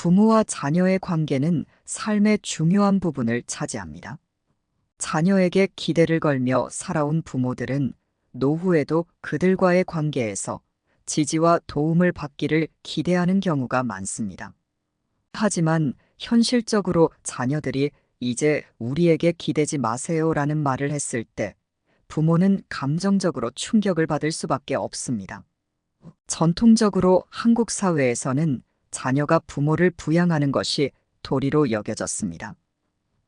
부모와 자녀의 관계는 삶의 중요한 부분을 차지합니다. 자녀에게 기대를 걸며 살아온 부모들은 노후에도 그들과의 관계에서 지지와 도움을 받기를 기대하는 경우가 많습니다. 하지만 현실적으로 자녀들이 이제 우리에게 기대지 마세요라는 말을 했을 때 부모는 감정적으로 충격을 받을 수밖에 없습니다. 전통적으로 한국 사회에서는 자녀가 부모를 부양하는 것이 도리로 여겨졌습니다.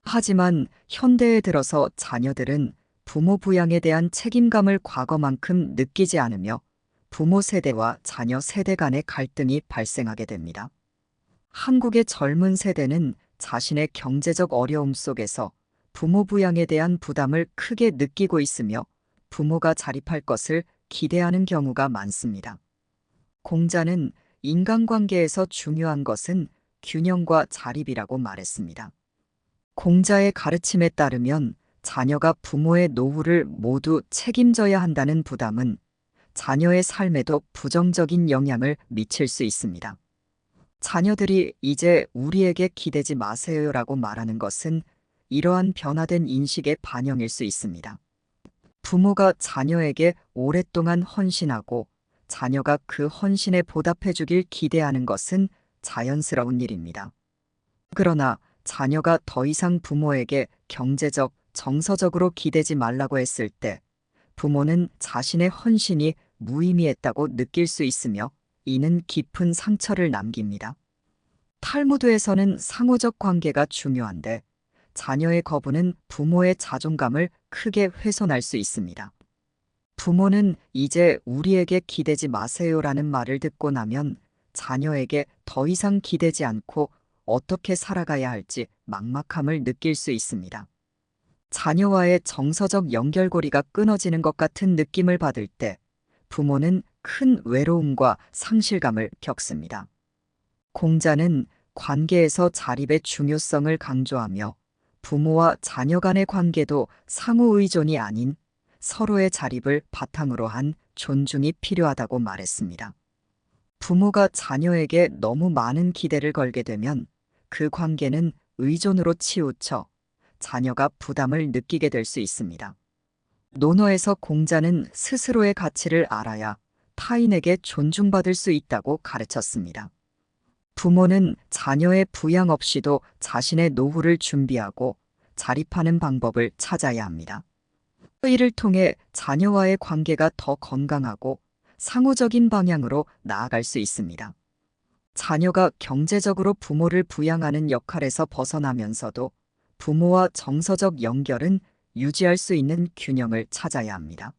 하지만 현대에 들어서 자녀들은 부모 부양에 대한 책임감을 과거만큼 느끼지 않으며 부모 세대와 자녀 세대 간의 갈등이 발생하게 됩니다. 한국의 젊은 세대는 자신의 경제적 어려움 속에서 부모 부양에 대한 부담을 크게 느끼고 있으며 부모가 자립할 것을 기대하는 경우가 많습니다. 공자는 인간관계에서 중요한 것은 균형과 자립이라고 말했습니다. 공자의 가르침에 따르면 자녀가 부모의 노후를 모두 책임져야 한다는 부담은 자녀의 삶에도 부정적인 영향을 미칠 수 있습니다. 자녀들이 이제 우리에게 기대지 마세요라고 말하는 것은 이러한 변화된 인식의 반영일 수 있습니다. 부모가 자녀에게 오랫동안 헌신하고 자녀가 그 헌신에 보답해 주길 기대하는 것은 자연스러운 일입니다. 그러나 자녀가 더 이상 부모에게 경제적, 정서적으로 기대지 말라고 했을 때 부모는 자신의 헌신이 무의미했다고 느낄 수 있으며 이는 깊은 상처를 남깁니다. 탈무드에서는 상호적 관계가 중요한데 자녀의 거부는 부모의 자존감을 크게 훼손할 수 있습니다. 부모는 이제 우리에게 기대지 마세요라는 말을 듣고 나면 자녀에게 더 이상 기대지 않고 어떻게 살아가야 할지 막막함을 느낄 수 있습니다. 자녀와의 정서적 연결고리가 끊어지는 것 같은 느낌을 받을 때 부모는 큰 외로움과 상실감을 겪습니다. 공자는 관계에서 자립의 중요성을 강조하며 부모와 자녀 간의 관계도 상호 의존이 아닌 서로의 자립을 바탕으로 한 존중이 필요하다고 말했습니다. 부모가 자녀에게 너무 많은 기대를 걸게 되면 그 관계는 의존으로 치우쳐 자녀가 부담을 느끼게 될 수 있습니다. 논어에서 공자는 스스로의 가치를 알아야 타인에게 존중받을 수 있다고 가르쳤습니다. 부모는 자녀의 부양 없이도 자신의 노후를 준비하고 자립하는 방법을 찾아야 합니다. 이를 통해 자녀와의 관계가 더 건강하고 상호적인 방향으로 나아갈 수 있습니다. 자녀가 경제적으로 부모를 부양하는 역할에서 벗어나면서도 부모와 정서적 연결은 유지할 수 있는 균형을 찾아야 합니다.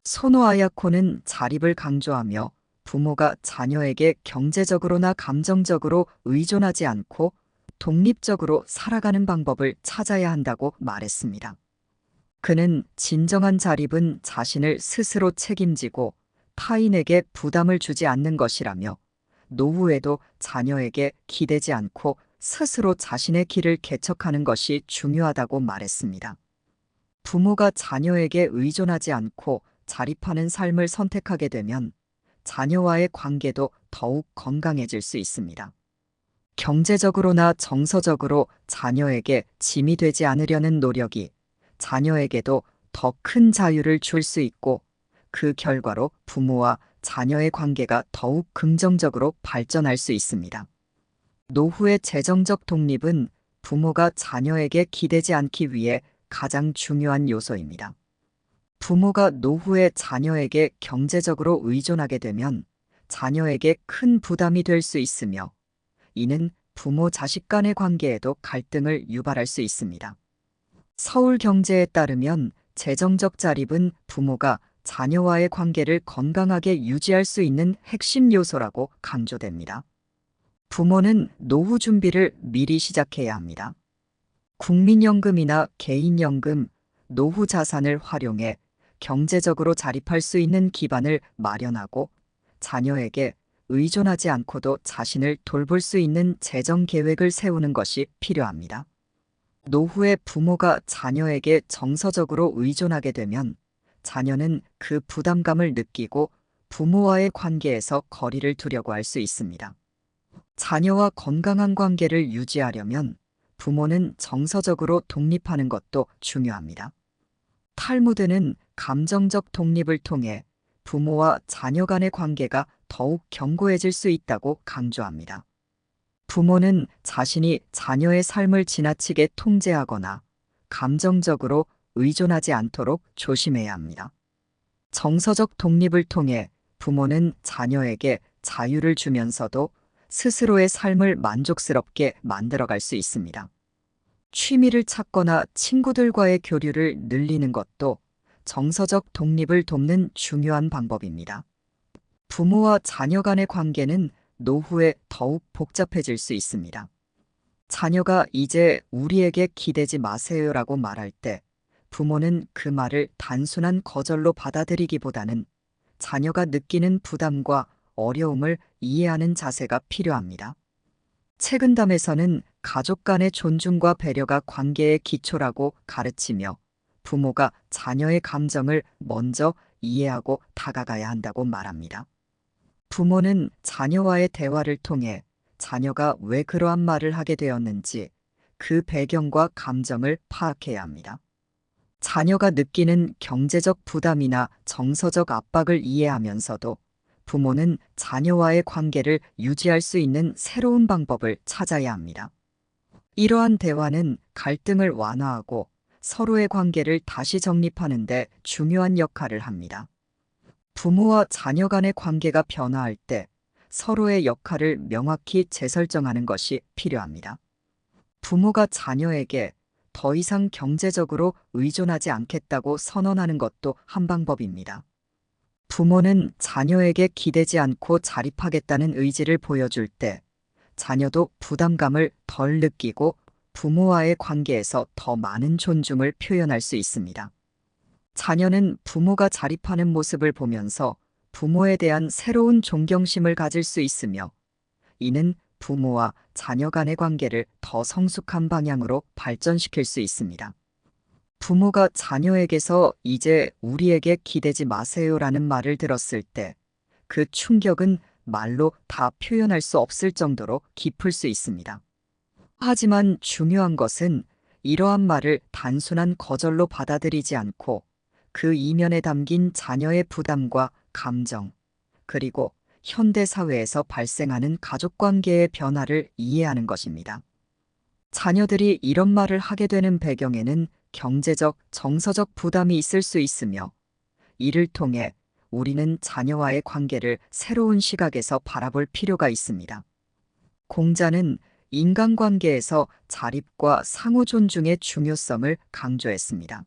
소노 아야코는 자립을 강조하며 부모가 자녀에게 경제적으로나 감정적으로 의존하지 않고 독립적으로 살아가는 방법을 찾아야 한다고 말했습니다. 그는 진정한 자립은 자신을 스스로 책임지고 타인에게 부담을 주지 않는 것이라며 노후에도 자녀에게 기대지 않고 스스로 자신의 길을 개척하는 것이 중요하다고 말했습니다. 부모가 자녀에게 의존하지 않고 자립하는 삶을 선택하게 되면 자녀와의 관계도 더욱 건강해질 수 있습니다. 경제적으로나 정서적으로 자녀에게 짐이 되지 않으려는 노력이 자녀에게도 더 큰 자유를 줄 수 있고 그 결과로 부모와 자녀의 관계가 더욱 긍정적으로 발전할 수 있습니다. 노후의 재정적 독립은 부모가 자녀에게 기대지 않기 위해 가장 중요한 요소입니다. 부모가 노후에 자녀에게 경제적으로 의존하게 되면 자녀에게 큰 부담이 될 수 있으며 이는 부모 자식 간의 관계에도 갈등을 유발할 수 있습니다. 서울경제에 따르면 재정적 자립은 부모가 자녀와의 관계를 건강하게 유지할 수 있는 핵심 요소라고 강조됩니다. 부모는 노후 준비를 미리 시작해야 합니다. 국민연금이나 개인연금, 노후 자산을 활용해 경제적으로 자립할 수 있는 기반을 마련하고 자녀에게 의존하지 않고도 자신을 돌볼 수 있는 재정 계획을 세우는 것이 필요합니다. 노후에 부모가 자녀에게 정서적으로 의존하게 되면 자녀는 그 부담감을 느끼고 부모와의 관계에서 거리를 두려고 할 수 있습니다. 자녀와 건강한 관계를 유지하려면 부모는 정서적으로 독립하는 것도 중요합니다. 탈무드는 감정적 독립을 통해 부모와 자녀 간의 관계가 더욱 견고해질 수 있다고 강조합니다. 부모는 자신이 자녀의 삶을 지나치게 통제하거나 감정적으로 의존하지 않도록 조심해야 합니다. 정서적 독립을 통해 부모는 자녀에게 자유를 주면서도 스스로의 삶을 만족스럽게 만들어갈 수 있습니다. 취미를 찾거나 친구들과의 교류를 늘리는 것도 정서적 독립을 돕는 중요한 방법입니다. 부모와 자녀 간의 관계는 노후에 더욱 복잡해질 수 있습니다. 자녀가 이제 우리에게 기대지 마세요라고 말할 때 부모는 그 말을 단순한 거절로 받아들이기보다는 자녀가 느끼는 부담과 어려움을 이해하는 자세가 필요합니다. 책은담에서는 가족 간의 존중과 배려가 관계의 기초라고 가르치며 부모가 자녀의 감정을 먼저 이해하고 다가가야 한다고 말합니다. 부모는 자녀와의 대화를 통해 자녀가 왜 그러한 말을 하게 되었는지 그 배경과 감정을 파악해야 합니다. 자녀가 느끼는 경제적 부담이나 정서적 압박을 이해하면서도 부모는 자녀와의 관계를 유지할 수 있는 새로운 방법을 찾아야 합니다. 이러한 대화는 갈등을 완화하고 서로의 관계를 다시 정립하는 데 중요한 역할을 합니다. 부모와 자녀 간의 관계가 변화할 때 서로의 역할을 명확히 재설정하는 것이 필요합니다. 부모가 자녀에게 더 이상 경제적으로 의존하지 않겠다고 선언하는 것도 한 방법입니다. 부모는 자녀에게 기대지 않고 자립하겠다는 의지를 보여줄 때 자녀도 부담감을 덜 느끼고 부모와의 관계에서 더 많은 존중을 표현할 수 있습니다. 자녀는 부모가 자립하는 모습을 보면서 부모에 대한 새로운 존경심을 가질 수 있으며 이는 부모와 자녀 간의 관계를 더 성숙한 방향으로 발전시킬 수 있습니다. 부모가 자녀에게서 이제 우리에게 기대지 마세요라는 말을 들었을 때 그 충격은 말로 다 표현할 수 없을 정도로 깊을 수 있습니다. 하지만 중요한 것은 이러한 말을 단순한 거절로 받아들이지 않고 그 이면에 담긴 자녀의 부담과 감정, 그리고 현대 사회에서 발생하는 가족관계의 변화를 이해하는 것입니다. 자녀들이 이런 말을 하게 되는 배경에는 경제적, 정서적 부담이 있을 수 있으며 이를 통해 우리는 자녀와의 관계를 새로운 시각에서 바라볼 필요가 있습니다. 공자는 인간관계에서 자립과 상호 존중의 중요성을 강조했습니다.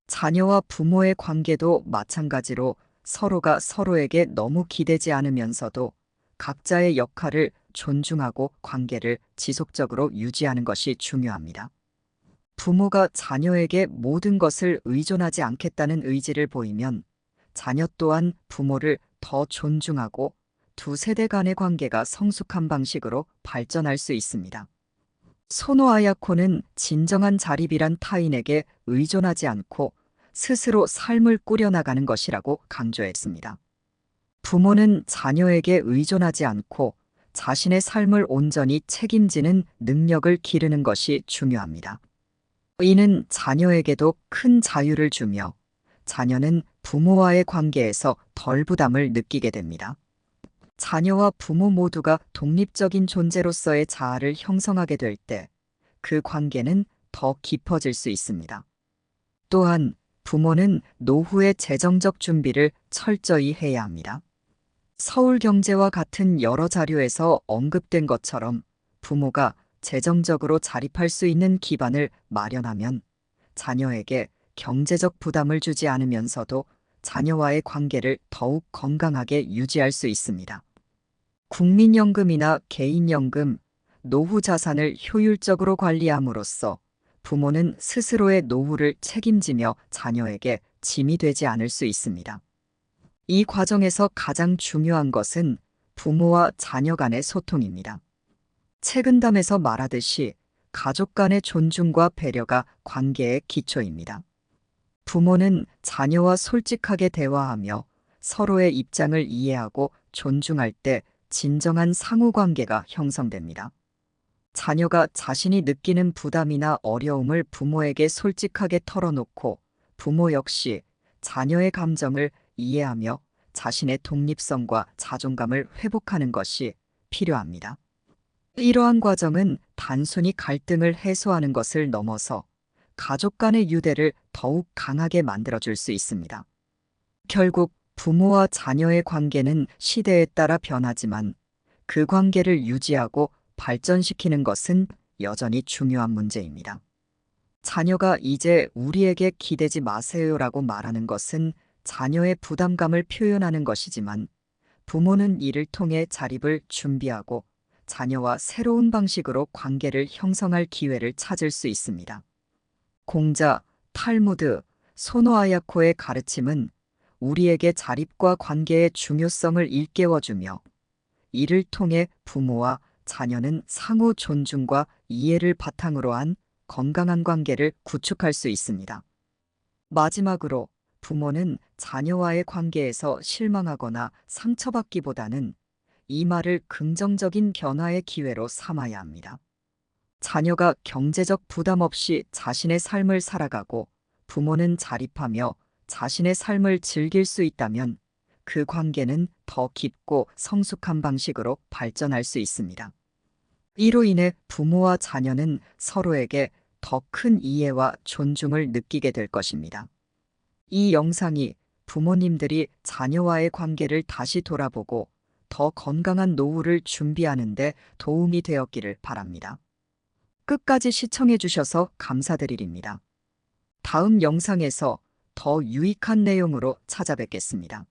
자녀와 부모의 관계도 마찬가지로 서로가 서로에게 너무 기대지 않으면서도 각자의 역할을 존중하고 관계를 지속적으로 유지하는 것이 중요합니다. 부모가 자녀에게 모든 것을 의존하지 않겠다는 의지를 보이면 자녀 또한 부모를 더 존중하고 두 세대 간의 관계가 성숙한 방식으로 발전할 수 있습니다. 소노 아야코는 진정한 자립이란 타인에게 의존하지 않고 스스로 삶을 꾸려나가는 것이라고 강조했습니다. 부모는 자녀에게 의존하지 않고 자신의 삶을 온전히 책임지는 능력을 기르는 것이 중요합니다. 이는 자녀에게도 큰 자유를 주며 자녀는 부모와의 관계에서 덜 부담을 느끼게 됩니다. 자녀와 부모 모두가 독립적인 존재로서의 자아를 형성하게 될 때 그 관계는 더 깊어질 수 있습니다. 또한 부모는 노후의 재정적 준비를 철저히 해야 합니다. 서울경제와 같은 여러 자료에서 언급된 것처럼 부모가 재정적으로 자립할 수 있는 기반을 마련하면 자녀에게 경제적 부담을 주지 않으면서도 자녀와의 관계를 더욱 건강하게 유지할 수 있습니다. 국민연금이나 개인연금, 노후 자산을 효율적으로 관리함으로써 부모는 스스로의 노후를 책임지며 자녀에게 짐이 되지 않을 수 있습니다. 이 과정에서 가장 중요한 것은 부모와 자녀 간의 소통입니다. 책은담에서 말하듯이 가족 간의 존중과 배려가 관계의 기초입니다. 부모는 자녀와 솔직하게 대화하며 서로의 입장을 이해하고 존중할 때 진정한 상호 관계가 형성됩니다. 자녀가 자신이 느끼는 부담이나 어려움을 부모에게 솔직하게 털어놓고 부모 역시 자녀의 감정을 이해하며 자신의 독립성과 자존감을 회복하는 것이 필요합니다. 이러한 과정은 단순히 갈등을 해소하는 것을 넘어서 가족 간의 유대를 더욱 강하게 만들어줄 수 있습니다. 결국 부모와 자녀의 관계는 시대에 따라 변하지만 그 관계를 유지하고 발전시키는 것은 여전히 중요한 문제입니다. 자녀가 이제 우리에게 기대지 마세요라고 말하는 것은 자녀의 부담감을 표현하는 것이지만 부모는 이를 통해 자립을 준비하고 자녀와 새로운 방식으로 관계를 형성할 기회를 찾을 수 있습니다. 공자, 탈무드, 소노아야코의 가르침은 우리에게 자립과 관계의 중요성을 일깨워주며 이를 통해 부모와 자녀는 상호 존중과 이해를 바탕으로 한 건강한 관계를 구축할 수 있습니다. 마지막으로 부모는 자녀와의 관계에서 실망하거나 상처받기보다는 이 말을 긍정적인 변화의 기회로 삼아야 합니다. 자녀가 경제적 부담 없이 자신의 삶을 살아가고 부모는 자립하며 자신의 삶을 즐길 수 있다면 그 관계는 더 깊고 성숙한 방식으로 발전할 수 있습니다. 이로 인해 부모와 자녀는 서로에게 더 큰 이해와 존중을 느끼게 될 것입니다. 이 영상이 부모님들이 자녀와의 관계를 다시 돌아보고 더 건강한 노후를 준비하는 데 도움이 되었기를 바랍니다. 끝까지 시청해 주셔서 감사드립니다. 다음 영상에서 더 유익한 내용으로 찾아뵙겠습니다.